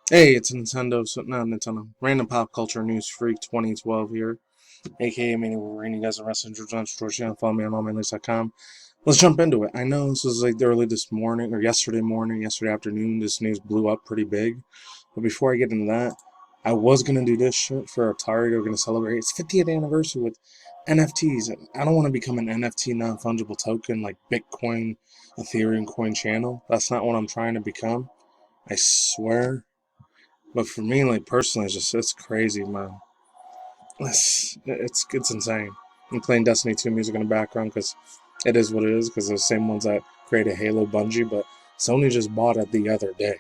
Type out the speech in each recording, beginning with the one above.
Hey, it's Nintendo, so not Nintendo. Random Pop Culture News Freak 2012 here, aka MannyTendoWolverine. You guys are wrestling George. Follow me on allmanlinks.com. Let's jump into it. I know this was like early this morning, or yesterday morning, yesterday afternoon. This news blew up pretty big. But before I get into that, I was going to do this shit for Atari. They're going to celebrate its 50th anniversary with NFTs. I don't want to become an NFT non fungible token like Bitcoin, Ethereum coin channel. That's not what I'm trying to become. I swear. But for me, like personally, it's crazy, man. It's insane. I'm playing Destiny 2 music in the background because it is what it is. Because they're the same ones that created Halo, Bungie, but Sony just bought it the other day.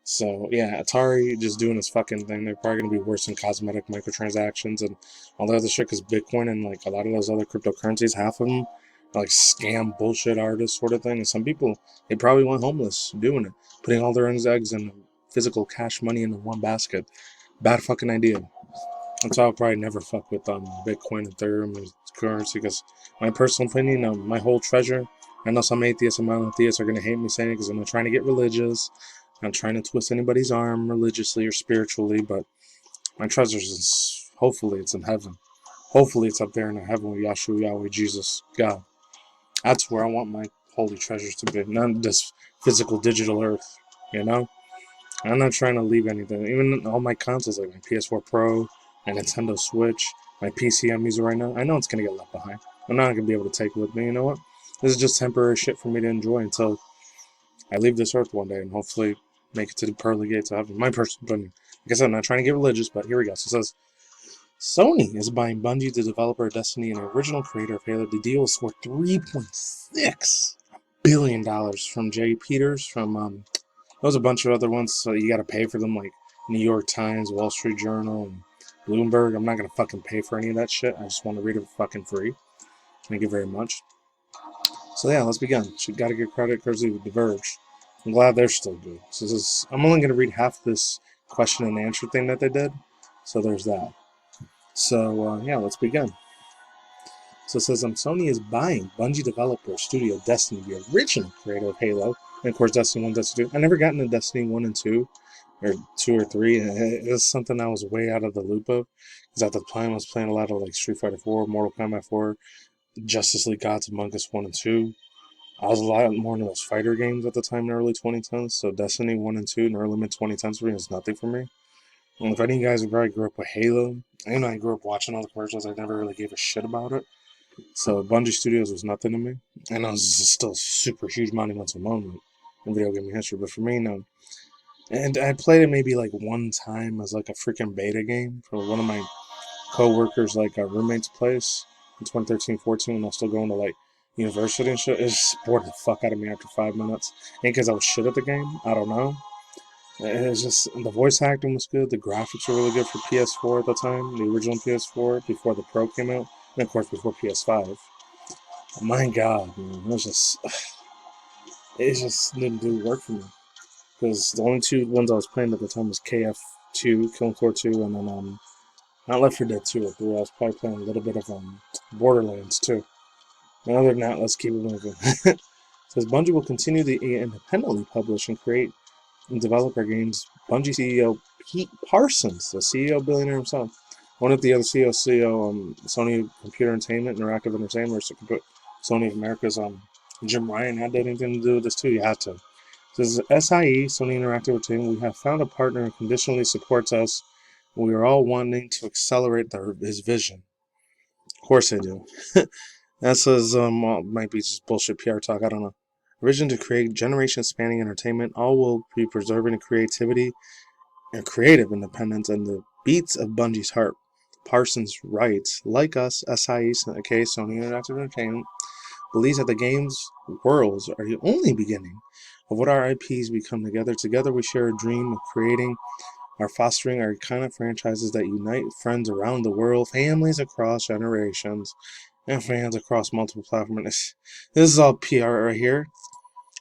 So yeah, Atari just doing its fucking thing. They're probably gonna be worse than cosmetic microtransactions and all that other shit. Because Bitcoin and like a lot of those other cryptocurrencies, half of them are like scam bullshit artists sort of thing. And some people they probably went homeless doing it, putting all their eggs and physical cash money into one basket. Bad fucking idea. That's why I'll probably never fuck with Bitcoin, Ethereum, and currency. Because my personal opinion, my whole treasure. I know some atheists and monotheists are gonna hate me saying it because I'm not trying to get religious. I'm not trying to twist anybody's arm religiously or spiritually, but my treasures is hopefully it's in heaven. Hopefully it's up there in the heaven with Yahshua, Yahweh, Jesus, God. That's where I want my holy treasures to be, not this physical digital earth. You know. I'm not trying to leave anything. Even all my consoles, like my PS4 Pro, my Nintendo Switch, my PC I'm using right now, I know it's going to get left behind. I'm not going to be able to take it with me. You know what? This is just temporary shit for me to enjoy until I leave this earth one day and hopefully make it to the pearly gates of heaven. My personal opinion. Like I said, I'm not trying to get religious, but here we go. So it says Sony is buying Bungie, the developer of Destiny and the original creator of Halo. The deal is worth $3.6 billion from Jay Peters from there's a bunch of other ones, so you gotta pay for them, like New York Times, Wall Street Journal, and Bloomberg. I'm not gonna fucking pay for any of that shit. I just want to read it for fucking free. Thank you very much. So yeah, let's begin. Should gotta give credit courtesy with The Verge. I'm glad they're still good. So I'm only gonna read half this question and answer thing that they did. So there's that. So yeah, let's begin. So it says Sony is buying Bungie developer studio Destiny, the original creator of Halo, and of course Destiny 1, Destiny 2. I never got into Destiny 1 and 2, or 2 or 3. It was something I was way out of the loop of, because at the time I was playing a lot of like Street Fighter 4, Mortal Kombat 4, Justice League Gods Among Us 1 and 2. I was a lot more into those fighter games at the time in the early 2010s, so Destiny 1 and 2 in the early mid 2010s for me was nothing for me. And if any of you guys probably grew up with Halo, I grew up watching all the commercials, I never really gave a shit about it. So Bungie Studios was nothing to me. I know this is still a super huge monumental moment in video game history, but for me, no. And I played it maybe like one time as like a freaking beta game for one of my co-workers, like a roommate's place in 2013-14 when I was still going to like university and shit. It just bored the fuck out of me after 5 minutes. Ain't because I was shit at the game. I don't know. It's just the voice acting was good. The graphics were really good for PS4 at the time, the original PS4 before the Pro came out, and of course before PS5. My God, man, it just didn't do work for me because the only two ones I was playing at the time was KF2, Killing Floor 2, and then not Left 4 Dead 2 or 3. I was probably playing a little bit of Borderlands too. And other than that, let's keep it moving. It says Bungie will continue to independently publish and create and develop our games. Bungie CEO Pete Parsons, the CEO billionaire himself, one of the other CEO, Sony Computer Entertainment, Interactive Entertainment, or Sony America's Jim Ryan had anything to do with this too. You have to. This is SIE, Sony Interactive Entertainment. We have found a partner who conditionally supports us. We are all wanting to accelerate his vision. Of course they do. That says might be just bullshit PR talk. I don't know. Vision to create generation-spanning entertainment. All will be preserving the creativity and creative independence and the beats of Bungie's heart. Parsons writes, like us, SIE, aka Sony Interactive Entertainment, believes that the game's worlds are the only beginning of what our IPs become together. Together we share a dream of creating or fostering our kind of franchises that unite friends around the world, families across generations, and fans across multiple platforms. This is all PR right here.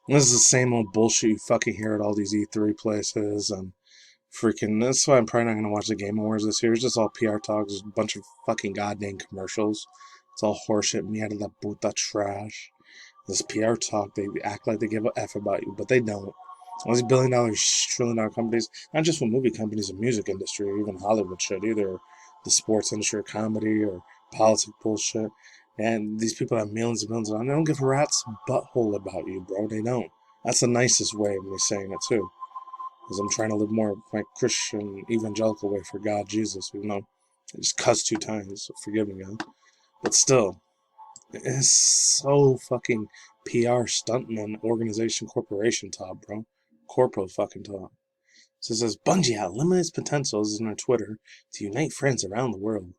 This is the same old bullshit you fucking hear at all these E3 places and freaking. That's why I'm probably not gonna watch the Game Awards this year. It's just all PR talk. There's a bunch of fucking goddamn commercials. It's all horseshit, mierda la puta trash. This PR talk, they act like they give a F about you, but they don't. All these billion-dollar, trillion-dollar companies, not just for movie companies, the music industry, or even Hollywood shit, either the sports industry, or comedy, or politics bullshit. And these people have millions and millions of dollars. They don't give a rat's butthole about you, bro. They don't. That's the nicest way of me saying it, too. Because I'm trying to live more my Christian, evangelical way for God, Jesus. You know, I just cussed 2 times, so forgive me, God. But still, it's so fucking PR stuntman organization corporation talk, bro. Corporate fucking talk. So it says Bungie had limitless potentials in our Twitter to unite friends around the world.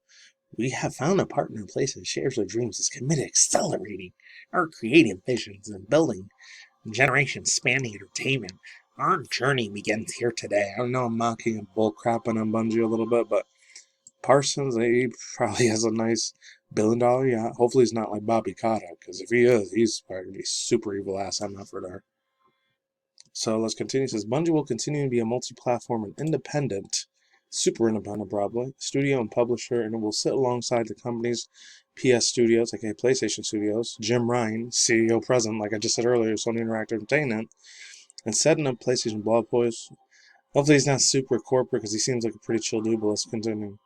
We have found a partner in place that shares our dreams, is committed to accelerating our creative visions and building generation-spanning entertainment. Our journey begins here today. I know I'm mocking and bullcrapping on Bungie a little bit, but Parsons, he probably has a nice $1 billion yacht. Hopefully he's not like Bobby Cotta, because if he is, he's probably going to be super evil ass on that for there. So let's continue. It says Bungie will continue to be a multi-platform and independent, super independent probably, studio and publisher, and it will sit alongside the company's PS Studios, aka PlayStation Studios, Jim Ryan, CEO President, like I just said earlier, Sony Interactive Entertainment, and setting up PlayStation blog posts. Hopefully he's not super corporate because he seems like a pretty chill dude, but let's continue.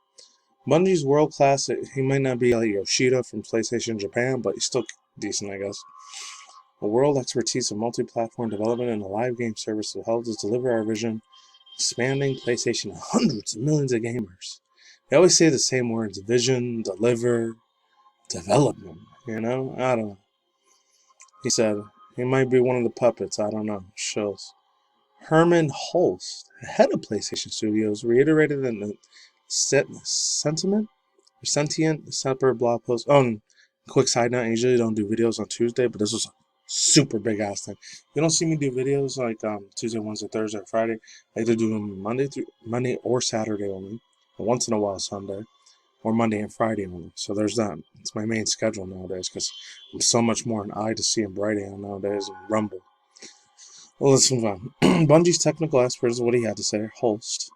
Bungie's world class. He might not be like Yoshida from PlayStation Japan, but he's still decent, I guess. A world expertise of multi-platform development and a live game service that helps us deliver our vision, expanding PlayStation to hundreds of millions of gamers. They always say the same words: vision, deliver, development. You know, I don't know. He said he might be one of the puppets. I don't know. Shows. Herman Holst, head of PlayStation Studios, reiterated in the sentient separate blog post. Oh, and quick side note: I usually don't do videos on Tuesday, but this was a super big ass thing. You don't see me do videos like Tuesday, Wednesday, Thursday, or Friday. I either do them Monday or Saturday only, and once in a while Sunday, or Monday and Friday only. So there's that. It's my main schedule nowadays because I'm so much more an eye to see and bright on nowadays and Rumble. Well, let's move on. Bungie's technical expert is what he had to say. Holst.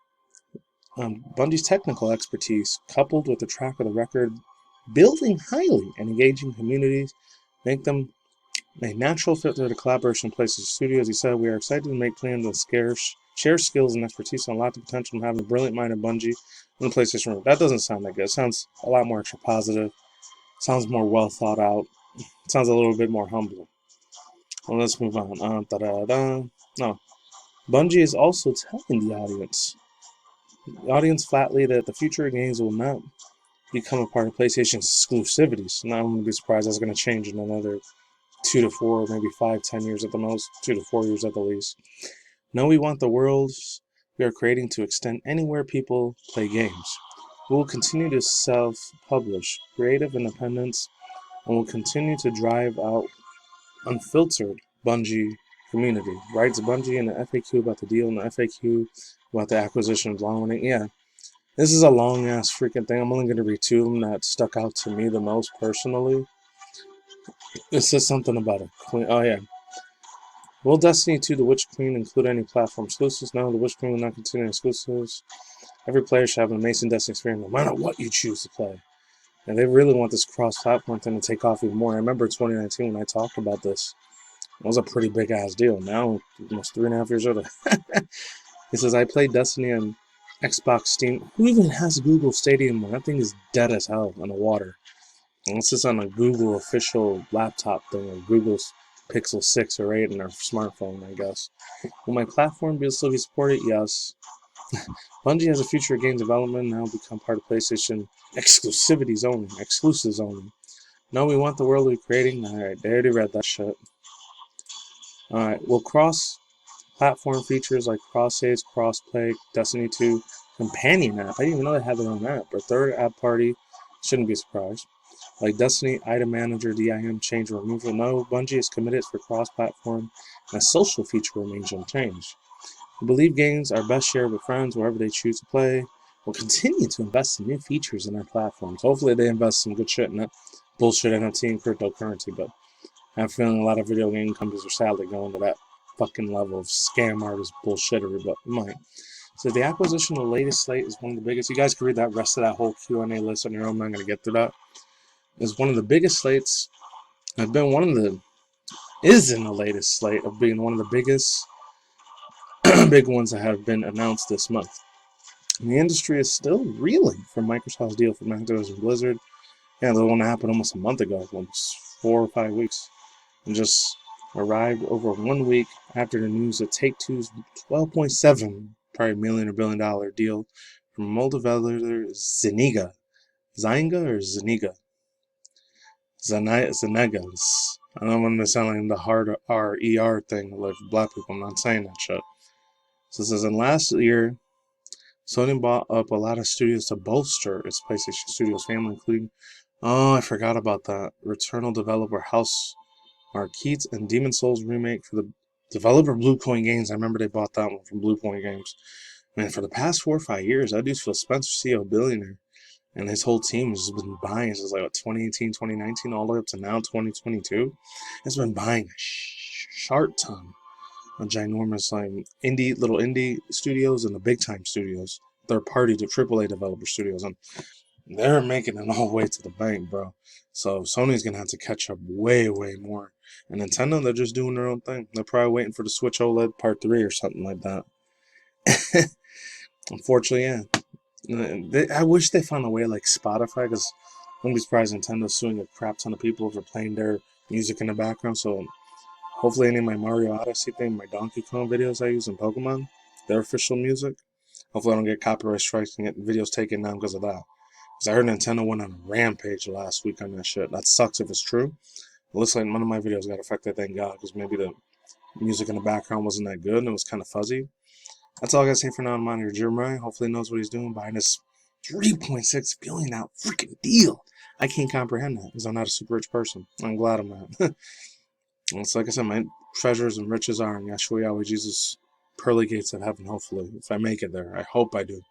Bungie's technical expertise, coupled with the track of the record, building highly and engaging communities, make them a natural fit to the collaboration in places studios. He said, we are excited to make plans and share skills and expertise and unlock the potential of having a brilliant mind of Bungie in the PlayStation room. That doesn't sound that good. It sounds a lot more extra positive. Sounds more well thought out. It sounds a little bit more humble. Well, let's move on. No. Bungie is also telling the audience flatly that the future of games will not become a part of PlayStation's exclusivities. Now I'm going to be surprised that's going to change in another 2 to 4, maybe 5, 10 years at the most, 2 to 4 years at the least. No, we want the worlds we are creating to extend anywhere people play games. We will continue to self-publish creative independence and will continue to drive out unfiltered Bungie community. Writes Bungie in the FAQ about the deal and the FAQ about the acquisition of long running. Yeah, this is a long ass freaking thing. I'm only going to read 2 of them that stuck out to me the most personally. It says something about a queen. Oh, yeah. Will Destiny 2 The Witch Queen include any platform exclusives? No, The Witch Queen will not contain exclusives. Every player should have an amazing Destiny experience no matter what you choose to play. And they really want this cross-platform thing to take off even more. I remember 2019 when I talked about this. It was a pretty big-ass deal. Now, almost 3.5 years older. He says, I played Destiny on Xbox Steam. Who even has Google Stadia? That thing is dead as hell on the water. And this is on a Google official laptop thing, or Google's Pixel 6 or 8 in their smartphone, I guess. Will my platform still be supported? Yes. Bungie has a future of game development now become part of PlayStation exclusivities only. No, we want the world we're creating. Alright, they already read that shit. Alright, will cross-platform features like cross-saves, cross-play, Destiny 2, companion app, I didn't even know they had their own app, or third app party, shouldn't be surprised. Like Destiny, Item Manager, DIM, change or removal. No, Bungie is committed for cross-platform, and a social feature remains unchanged. We believe games are best shared with friends wherever they choose to play. We'll continue to invest in new features in our platforms. Hopefully they invest some good shit in that bullshit NFT and cryptocurrency, but I have a feeling a lot of video game companies are sadly going to that fucking level of scam artist bullshittery, but we might. So the acquisition of the latest slate is one of the biggest. You guys can read that rest of that whole Q&A list on your own. I'm not going to get through that. Is one of the biggest slates. Is in the latest slate of being one of the biggest big ones that have been announced this month. And the industry is still reeling from Microsoft's deal for Activision and Blizzard. Yeah, the one that happened almost a month ago, almost 4 or 5 weeks, and just arrived over 1 week after the news that Take-Two's $12.7 probably million or $billion deal from mobile developer Zynga. Zynga or Zynga? Zenegas. I don't want to sound like the hard R-E-R thing like black people. I'm not saying that shit. So it says in last year, Sony bought up a lot of studios to bolster its PlayStation Studios family, including, oh, I forgot about that, Returnal developer House Marquette and Demon Souls remake for the developer Bluepoint Games. I remember they bought that one from Bluepoint Games. Man, for the past 4 or 5 years, that dude's Phil Spencer, CEO, billionaire, and his whole team has been buying since like 2018, 2019, all the way up to now 2022. It's been buying a sharp ton of ginormous little indie studios and the big time studios, third party to AAA developer studios, and they're making it all the way to the bank, bro. So Sony's gonna have to catch up way, way more. And Nintendo, they're just doing their own thing. They're probably waiting for the Switch OLED Part 3 or something like that. Unfortunately, yeah. I wish they found a way like Spotify, because I wouldn't be surprised Nintendo's suing a crap ton of people for playing their music in the background. So hopefully any of my Mario Odyssey thing, my Donkey Kong videos I use in Pokemon, their official music, hopefully I don't get copyright strikes and get videos taken down because of that. Because I heard Nintendo went on a rampage last week on that shit. That sucks if it's true. It looks like none of my videos got affected, thank God, because maybe the music in the background wasn't that good and it was kind of fuzzy. That's all I gotta say for now. I'm Monitor Jeremiah. Hopefully he knows what he's doing buying this $3.6 billion freaking deal. I can't comprehend that because I'm not a super rich person. I'm glad I'm not. It's like I said, my treasures and riches are in Yeshua Yahweh Jesus pearly gates of heaven, hopefully. If I make it there. I hope I do.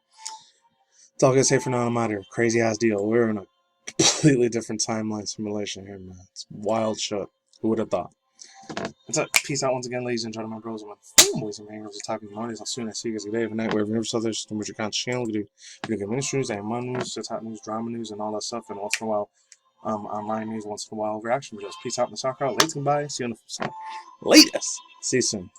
That's all I gotta say for now. I'm out here. Crazy ass deal. We're in a completely different timeline simulation here, man. It's wild shit. Who would have thought? What's up? Peace out once again, ladies and gentlemen, my bros and my families and my girls are talking mornings. I'll soon see you guys today, every night, wherever you're so there's with your content channel. We do video game ministries, AMI news, top news, drama news, and all that stuff. And once in a while, online news, once in a while, reaction videos. Peace out and soccer out. Late goodbye. See you on the flip side. Latest. See you soon.